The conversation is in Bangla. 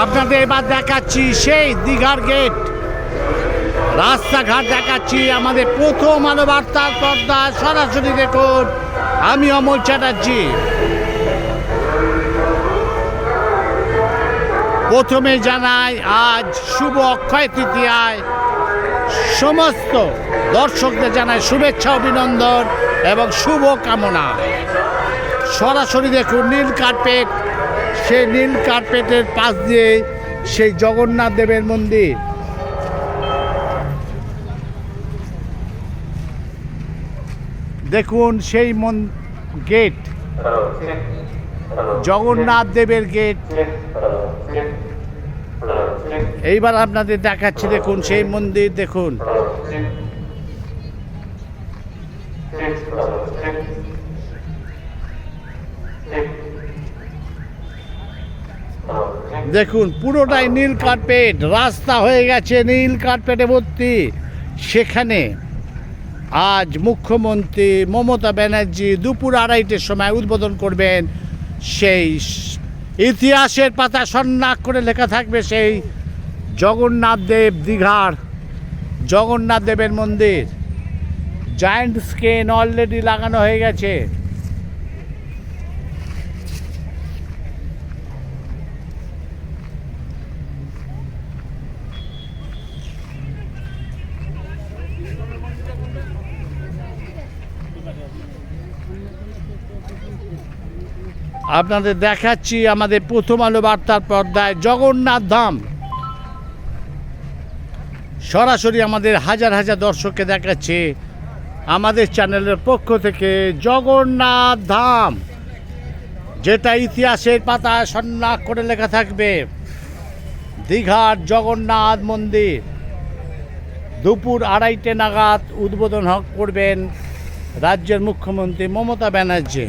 আপনাদের এবার দেখাচ্ছি সেই দীঘার গেট, রাস্তাঘাট দেখাচ্ছি আমাদের প্রথম আলো বার্তার পর্দায় সরাসরি দেখুন। আমি অমল চ্যাটার্জি। প্রথমে জানাই আজ শুভ অক্ষয় তৃতীয়ায় সমস্ত দর্শকদের জানাই শুভেচ্ছা, অভিনন্দন এবং শুভ কামনা। সরাসরি দেখুন নীল কার্পেট, সেই নীল কার্পেটের পাশ দিয়ে সেই জগন্নাথ দেবের মন্দির। দেখুন সেই গেট, জগন্নাথ দেবের গেট। এইবার আপনাদের দেখাচ্ছি, দেখুন সেই মন্দির। দেখুন দেখুন পুরোটাই নীল কার্পেট, রাস্তা হয়ে গেছে নীল কার্পেটে ভর্তি। সেখানে আজ মুখ্যমন্ত্রী মমতা ব্যানার্জি দুপুর 2:30টার সময় উদ্বোধন করবেন। সেই ইতিহাসের পাতা স্বর্ণাক্ষরে করে লেখা থাকবে সেই জগন্নাথ দেব, দীঘার জগন্নাথ দেবের মন্দির। জায়ান্ট স্ক্রিন অলরেডি লাগানো হয়ে গেছে। আপনাদের দেখাচ্ছি আমাদের প্রথম আলো বার্তার পর্দায় জগন্নাথ ধাম। সরাসরি আমাদের হাজার হাজার দর্শককে দেখাচ্ছে আমাদের চ্যানেলের পক্ষ থেকে জগন্নাথ ধাম, যেটা ইতিহাসের পাতায় স্বর্ণাক্ষরে করে লেখা থাকবে দীঘার জগন্নাথ মন্দির। দুপুর 2:30 নাগাদ উদ্বোধন করবেন রাজ্যের মুখ্যমন্ত্রী মমতা ব্যানার্জি।